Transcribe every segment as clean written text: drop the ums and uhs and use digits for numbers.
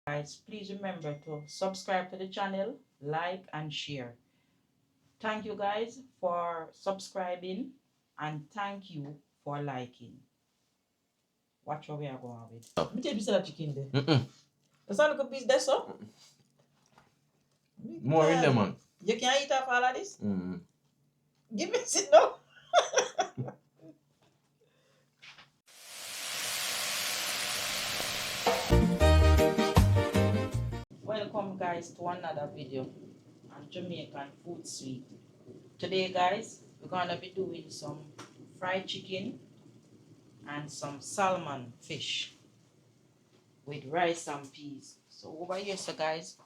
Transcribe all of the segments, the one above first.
Guys, please remember to subscribe to the channel, like and share. Thank you guys for subscribing and thank you for liking. Watch where we are going with. Let me tell you that chicken there. That's not like a piece there, so? More in there, man. You can't eat off all of this? Give me sit down. Welcome guys to another video on Jamaican food suite. Today guys, we're gonna be doing some fried chicken and some salmon fish with rice and peas. So over here, so guys,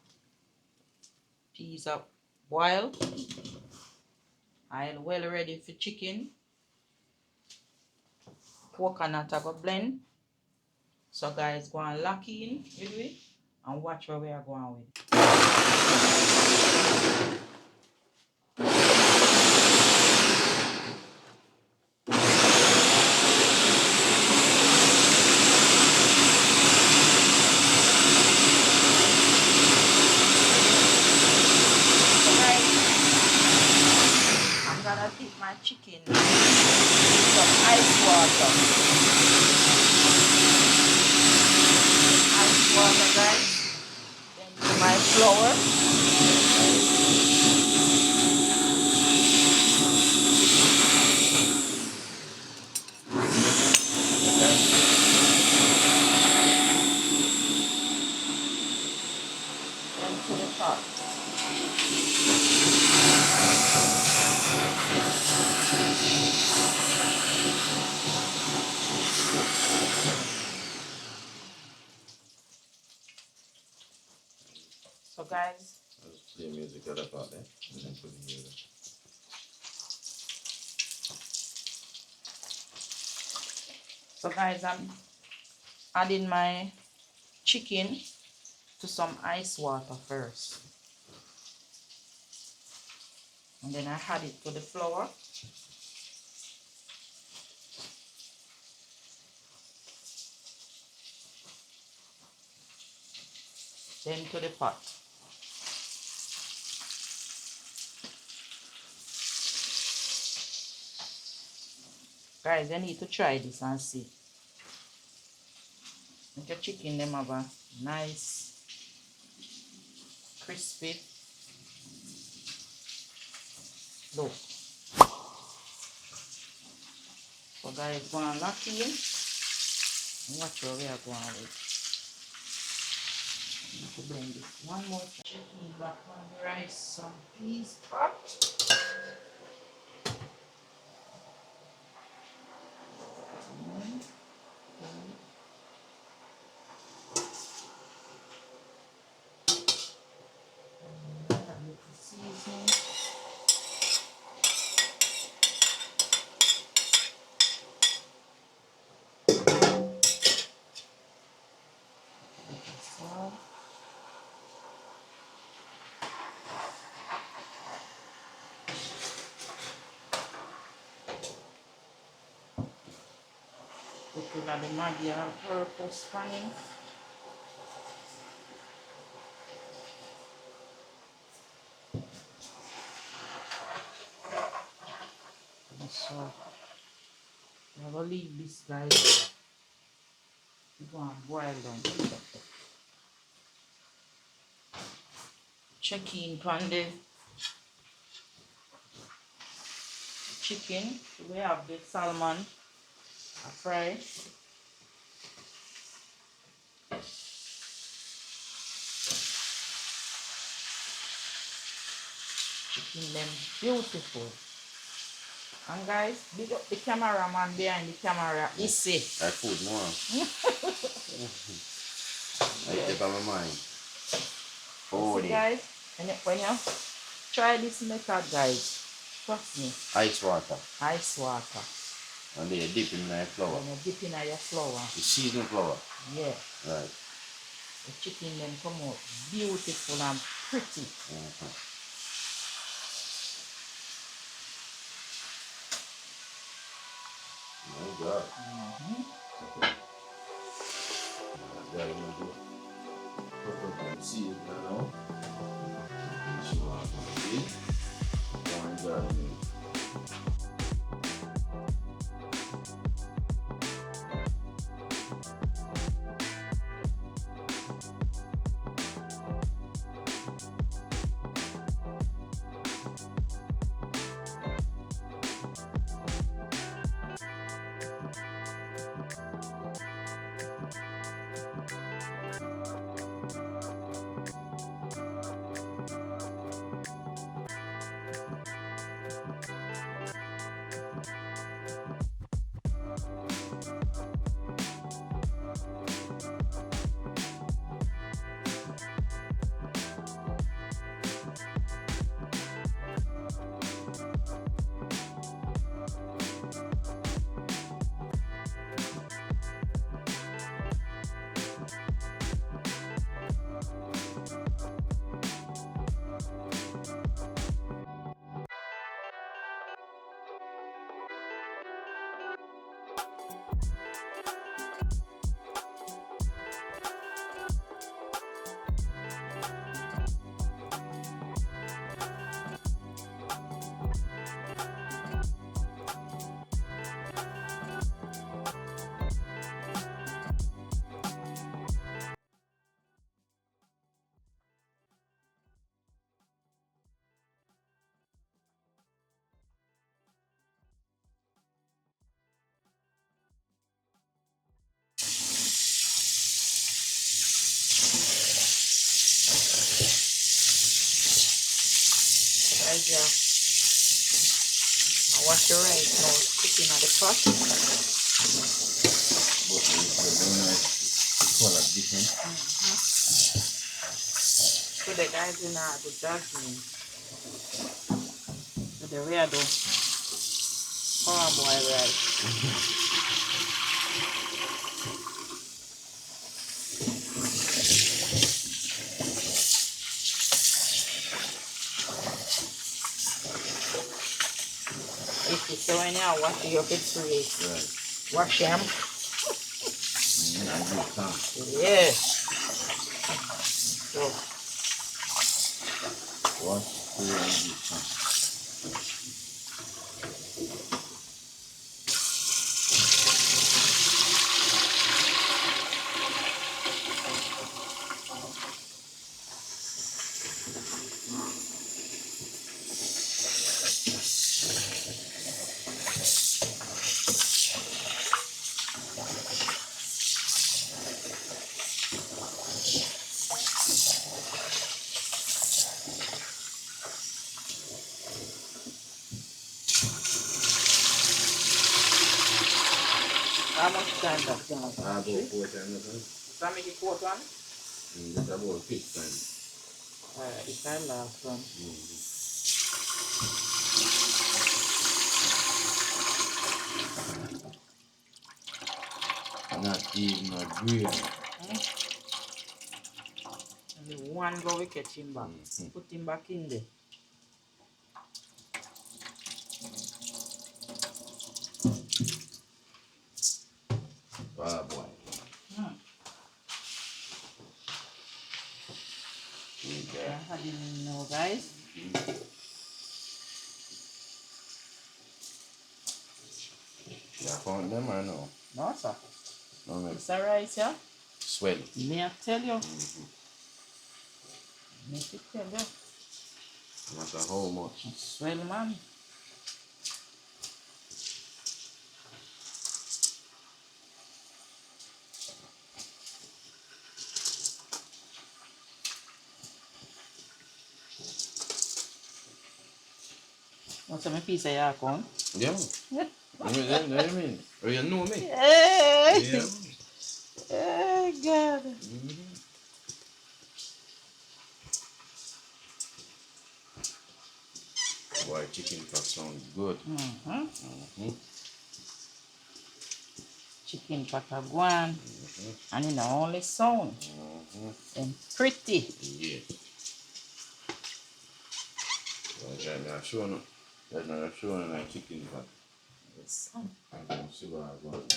peas are boiled. I'll well ready for chicken. Coconut I go blend. So guys, go and lock in with it and watch where we are going with. Dip my chicken in some ice water. Ice water, guys. Then to my flour. Then to the pot. So guys, let's play music at that part there. And then put it here. So guys, I'm adding my chicken to some ice water first. And then I add it to the flour. Then to the pot. Guys, you need to try this and see. Make your chicken them have a nice, crispy look. So guys, go and lock in and watch where we are going with. I need to blend this one more chicken back on the rice, some peas pot. Seasoning. Salt. Put the Maggi and purple spanning. So I'm gonna leave this guys. Go and boil down. Check in on the chicken. We have the salmon fry. Chicken them beautiful. And guys, big up the cameraman behind the camera. Easy. I food more. I keep on my mind. Oh, guys, when you try this method, guys, trust me. Ice water. Ice water. And then you dip in your flour. And you dip in your flour. The seasoned flour. Yeah. Right. The chicken then come out beautiful and pretty. Oh God. See it now. Show off a bit. One garden. Guys, yeah. I wash the rice now. Chicken at the pot. But it's very nice. Color different. So the guys in the jasmine. So the way I do boil rice. If you so in here, wash your fish. Right. Wash them. And good time. Yeah. So Wash, pray, and good time. how much time that's gonna About 4 times. so make it 4 one? That's about 5 times. Alright, it's time last one. Not even a green. Only one go we catch him back. Put him back in there. Ah, boy. Okay. I didn't know, guys. You found them or no? No, sir. No, no. It's alright, yeah? Swell. May I tell you? Make it tell you. Not a whole much. Swell, man. What's my piece of your corn? Yeah. Yeah. What do you mean? Oh, you know me? Hey! Yeah. Hey, God. Boy, chicken pot sounds good. Chicken pataguan. And in the only sound. And pretty. Yeah. Well, I'm showing a chicken pot. Yes. I'm going to see what I want.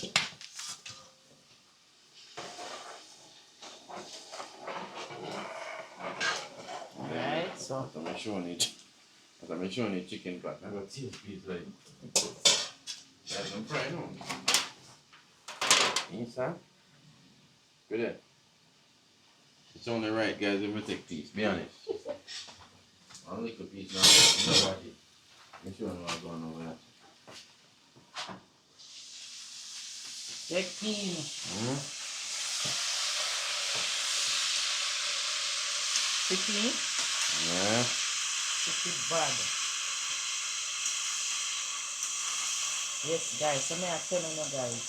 So After me showing you chicken back, I got taste piece like. Guys, I'm frying on. Inside? Good there. It's only right, guys, if we take piece. Be honest. I'll lick a piece now. You know what it. Make sure I know what's going on with that. chicken. Chicken. Yeah. Chicken bad. Yes, guys. So me I tell you now, guys.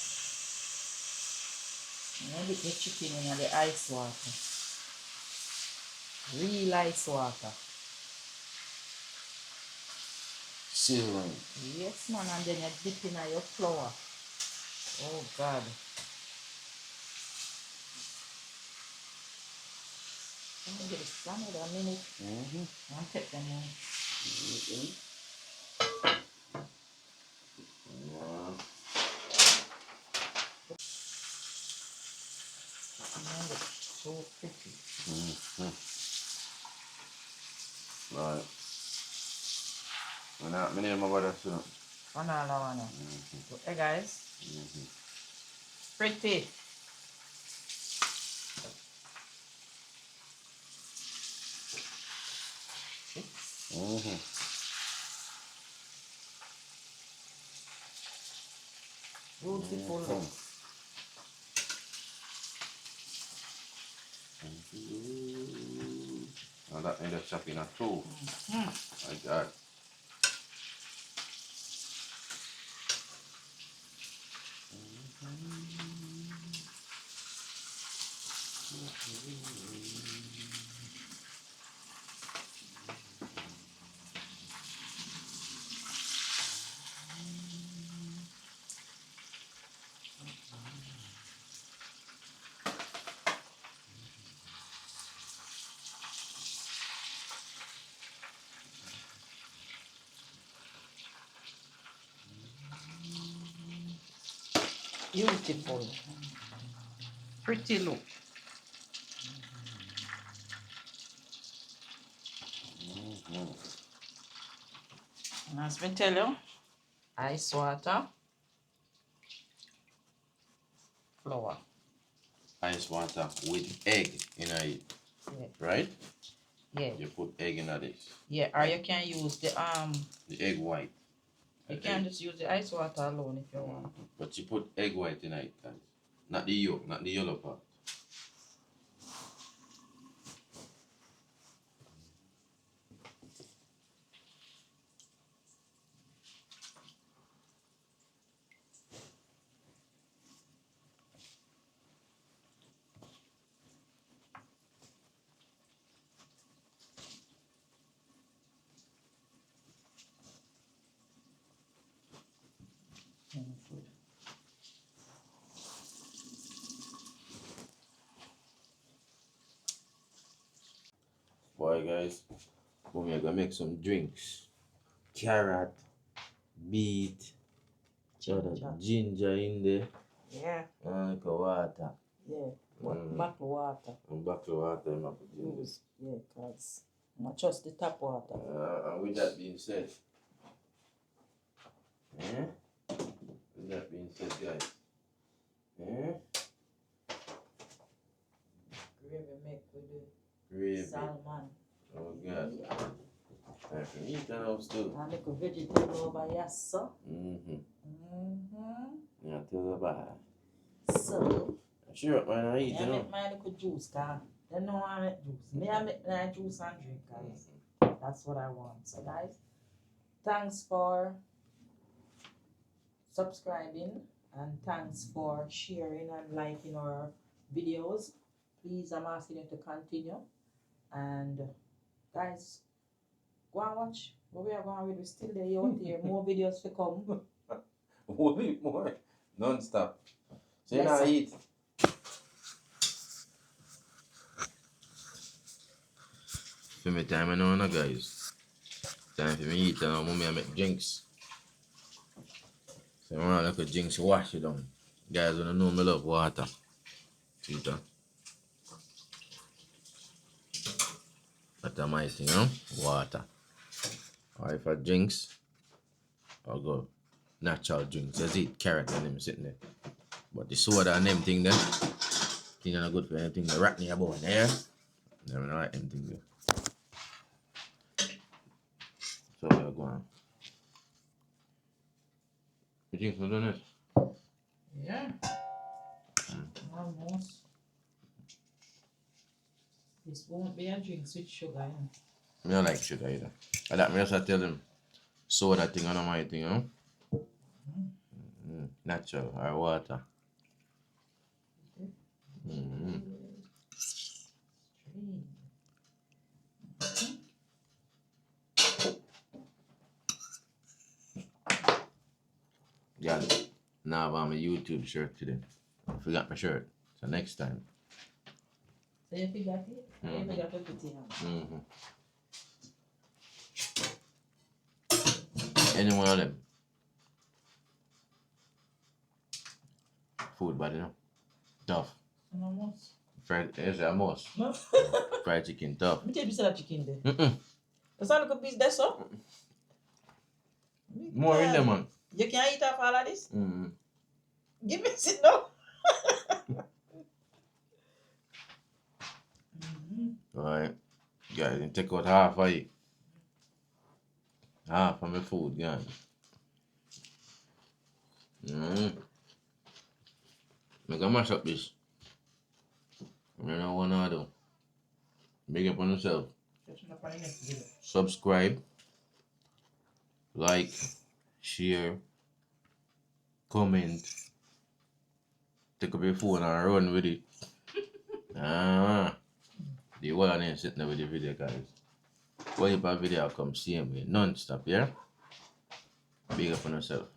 I dip the chicken in the ice water. Real ice water. Sizzling. Yes, man. And then you dip in your flour. Oh, God. Let me get it standard a minute. And take them out. And it's so pretty. Right. My name about that soon. One. So, hey, guys. Pretty. Beautiful look. And that end up chopping a two. Like that. Beautiful. Pretty look. And as we tell you, ice water, flour. Ice water with egg in it. Yeah. Right? Yeah. You put egg in this. Yeah, or you can use the egg white. You can just use the ice water alone if you want. But you put egg white in it, guys. Not the yolk, not the yellow part. Boy, guys, we're gonna make some drinks. Carrot, beet, ginger in there, Yeah. and water. Yeah. Bottle water. And bottle water, I'm gonna put in this. Yeah, because not just the tap water. And with that being said, with that being said, guys, Gravy make with the gravy. salmon. Oh God. Time for me to know still. And make a vegetable over here, so. Yeah, tell her bye. So. Sure, man, I eat I make my little juice, cause they know I make juice. Me, I make my juice and drink, guys. That's what I want. So, guys, thanks for subscribing and thanks for sharing and liking our videos. Please, I'm asking you to continue. And, guys, go and watch what we are going with. We're still there out here. More videos to come. More. Non-stop. So, you know, eat. For me time I know, guys. Time for me eat and mommy I make drinks. So I want to like a drinks wash it down. Guys wanna know me love water. See that? That's my thing, you know? Water. Or if I drinks, I'll go natural drinks. Just eat carrot and them sitting there. But the soda and them thing there, thing are not good for anything. The rat near about there. I don't like them thing there. So we're going. You think so, done it? Yeah. Almost. This won't be a drink with sugar, you know. I don't like sugar either. And that me just tell them soda thing and my thing, you know? Natural or water. Mm-hmm. Yeah, now I'm a YouTube shirt today. I forgot my shirt. So next time. So you forgot it? You forgot to put it in. Any one of them. Food, but you know. Tough. Almost. Fried, yes, almost. Fried chicken, tough. Let me tell you that chicken there. That's all a piece that's so. More in them, man. You can't eat off all of this? Mm-hmm. Give me a sit down. Alright. Guys, you take out half of it. Half of my food, guys. I'm gonna mash up this. I don't know what I do. Big up on yourself. Subscribe. Like. Share. Comment. Take up your phone and run with it. The one name sitting there with the video, guys. What if a video come same way? Non-stop, yeah? Big up on yourself.